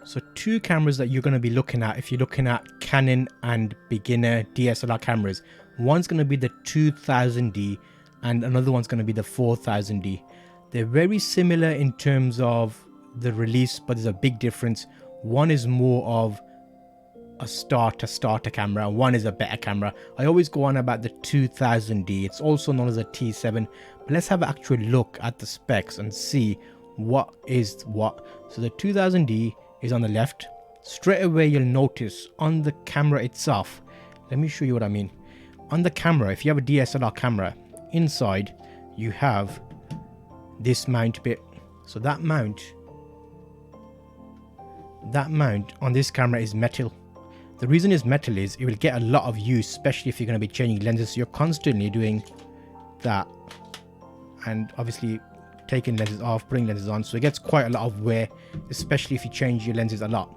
So two cameras that you're going to be looking at if you're looking at Canon and beginner DSLR cameras. One's going to be the 2000D and another one's going to be the 4000D. They're very similar in terms of the release, but there's a big difference. One is more of a starter camera, one is a better camera. I always go on about the 2000D. It's also known as a T7, but let's have an actual look at the specs and see what is what. So the 2000D is on the left. Straight away you'll notice on the camera itself, let me show you what I mean. On the camera, if you have a DSLR camera, inside you have this mount bit. So that mount on this camera is metal. The reason it's metal is it will get a lot of use, especially if you're going to be changing lenses. So you're constantly doing that and obviously taking lenses off, putting lenses on, so it gets quite a lot of wear, especially if you change your lenses a lot.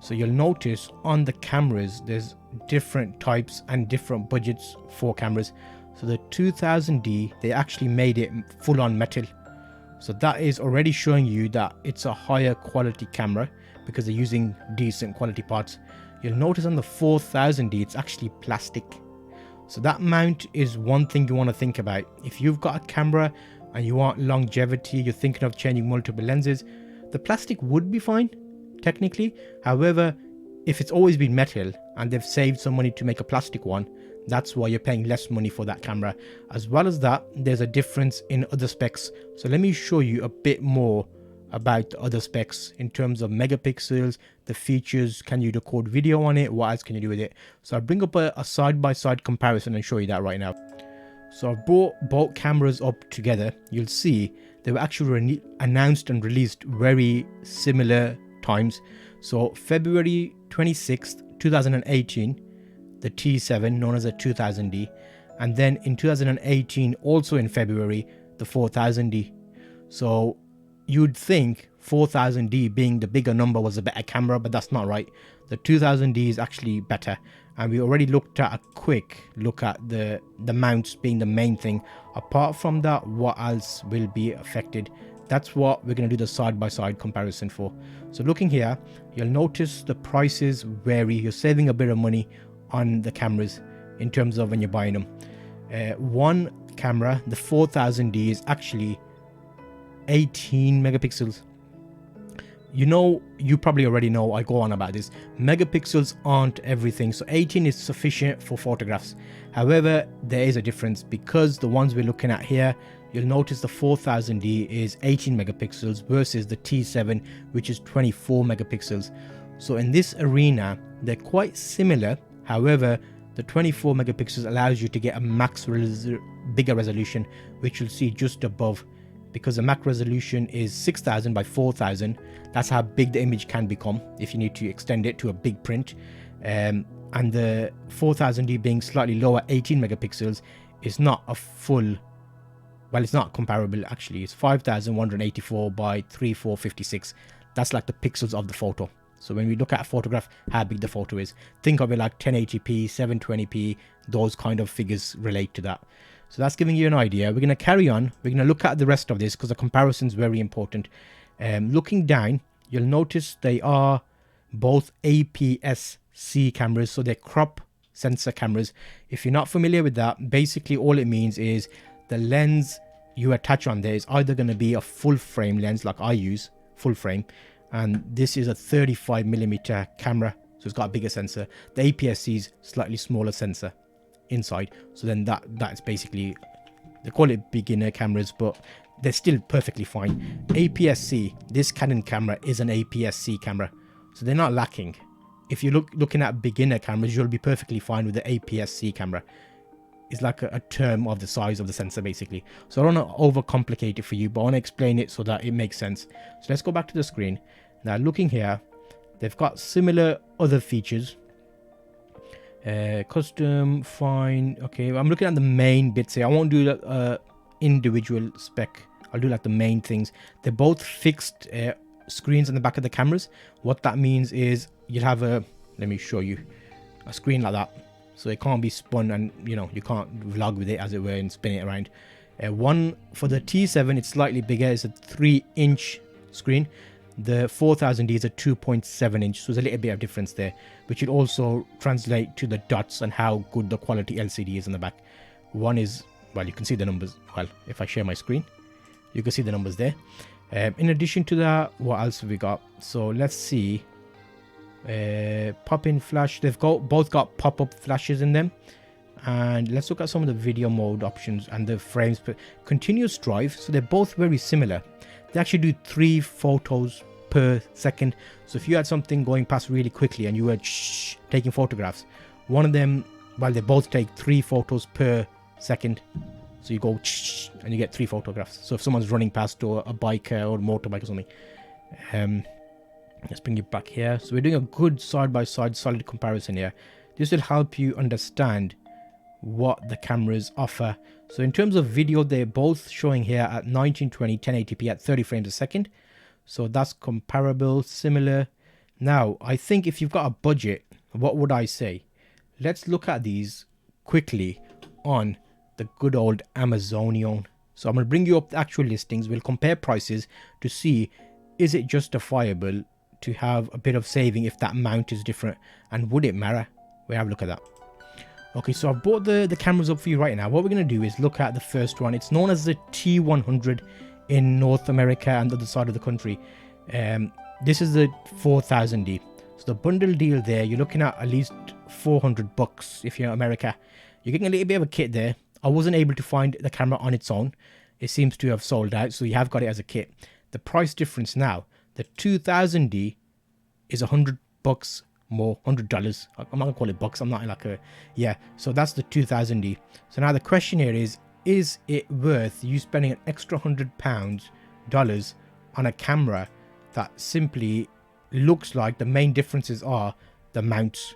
So you'll notice on the cameras there's different types and different budgets for cameras. So the 2000D, they actually made it full on metal, so that is already showing you that it's a higher quality camera because they're using decent quality parts. You'll notice on the 4000D it's actually plastic, so that mount is one thing you want to think about. If you've got a camera and you want longevity, you're thinking of changing multiple lenses, the plastic would be fine technically. However, if it's always been metal and they've saved some money to make a plastic one, that's why you're paying less money for that camera. As well as that, there's a difference in other specs. So let me show you a bit more about the other specs in terms of megapixels, the features, can you record video on it, what else can you do with it. So I'll bring up a side-by-side comparison and show you that right now. So I've brought both cameras up together. You'll see they were actually announced and released very similar times. So February 26th 2018, the T7 known as a 2000D, and then in 2018 also in February the 4000D. So you'd think 4000D being the bigger number was a better camera, but that's not right. The 2000D is actually better, and we already looked at a quick look at the mounts being the main thing. Apart from that, what else will be affected? That's what we're going to do the side-by-side comparison for. So looking here, you'll notice the prices vary. You're saving a bit of money on the cameras in terms of when you're buying them. One camera, the 4000D, is actually 18 megapixels. You probably already know, I go on about this, megapixels aren't everything. So 18 is sufficient for photographs. However, there is a difference because the ones we're looking at here, you'll notice the 4000D is 18 megapixels versus the T7, which is 24 megapixels. So in this arena, they're quite similar. However, the 24 megapixels allows you to get a bigger resolution, which you'll see just above, because the max resolution is 6000 by 4000. That's how big the image can become if you need to extend it to a big print. And the 4000D being slightly lower, 18 megapixels, is not a full, well, it's not comparable actually. It's 5184 by 3456. That's like the pixels of the photo. So when we look at a photograph, how big the photo is, think of it like 1080p, 720p, those kind of figures relate to that. So that's giving you an idea. We're going to carry on. We're going to look at the rest of this because the comparison is very important. Looking down, you'll notice they are both APS-C cameras, so they're crop sensor cameras. If you're not familiar with that, basically all it means is the lens you attach on there is either going to be a full frame lens like I use, full frame, and this is a 35mm camera, so it's got a bigger sensor. The APS-C is slightly smaller sensor inside, so then that's basically, they call it beginner cameras, but they're still perfectly fine. APS-C, this Canon camera is an APS-C camera, so they're not lacking. If you're looking at beginner cameras, you'll be perfectly fine with the APS-C camera. It's like a term of the size of the sensor basically. So I don't want to overcomplicate it for you, but I want to explain it so that it makes sense. So let's go back to the screen. Now looking here, they've got similar other features. Custom, fine. Okay, I'm looking at the main bits here. I won't do the individual spec. I'll do like the main things. They're both fixed screens on the back of the cameras. What that means is you'll have a, let me show you, a screen like that. So it can't be spun and, you can't vlog with it as it were and spin it around. One for the T7, it's slightly bigger. It's a 3-inch screen. The 4000D is a 2.7 inch, so there's a little bit of difference there, which will also translate to the dots and how good the quality LCD is in the back. One is, well, you can see the numbers. Well, if I share my screen, you can see the numbers there. In addition to that, what else have we got? So let's see. Pop-in flash. They've both got pop-up flashes in them. And let's look at some of the video mode options and the frames per continuous drive. So they're both very similar. They actually do 3 photos per second. So if you had something going past really quickly and you were taking photographs, one of them, well, they both take 3 photos per second. So you go and you get 3 photographs. So if someone's running past, or a biker or a motorbike or something. Let's bring it back here. So we're doing a good side-by-side solid comparison here. This will help you understand what the cameras offer. So in terms of video, they're both showing here at 1920 1080p at 30 frames a second. So that's comparable, similar. Now, I think if you've got a budget, what would I say? Let's look at these quickly on the good old Amazonian. So I'm going to bring you up the actual listings. We'll compare prices to see, is it justifiable to have a bit of saving if that mount is different, and would it matter? We'll have a look at that. Okay, so I've brought the cameras up for you right now. What we're going to do is look at the first one. It's known as the T100 in North America and the other side of the country. This is the 4000D. So the bundle deal there, you're looking at least $400 if you're in America. You're getting a little bit of a kit there. I wasn't able to find the camera on its own. It seems to have sold out, so you have got it as a kit. The price difference now, the 2000D is $100 more, $100. I'm not gonna call it bucks. I'm not like a, yeah. So that's the 2000D. So now the question here is it worth you spending an extra $100 on a camera that simply looks like the main differences are the mounts?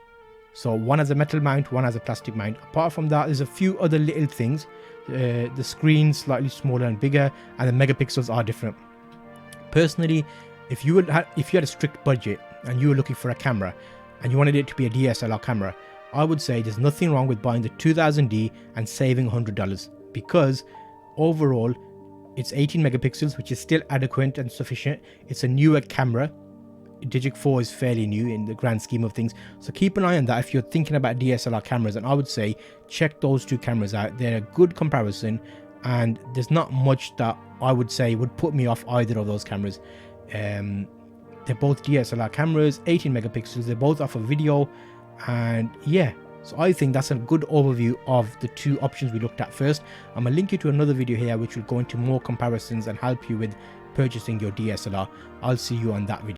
So one has a metal mount, one has a plastic mount. Apart from that, there's a few other little things. The screen's slightly smaller and bigger, and the megapixels are different. Personally, if you had a strict budget and you were looking for a camera and you wanted it to be a DSLR camera, I would say there's nothing wrong with buying the 2000D and saving $100, because overall it's 18 megapixels, which is still adequate and sufficient. It's a newer camera. Digic 4 is fairly new in the grand scheme of things, so keep an eye on that if you're thinking about DSLR cameras. And I would say check those two cameras out. They're a good comparison, and there's not much that I would say would put me off either of those cameras. They're both DSLR cameras, 18 megapixels. They both offer video, and yeah, so I think that's a good overview of the two options we looked at first. I'm gonna link you to another video here which will go into more comparisons and help you with purchasing your DSLR. I'll see you on that video.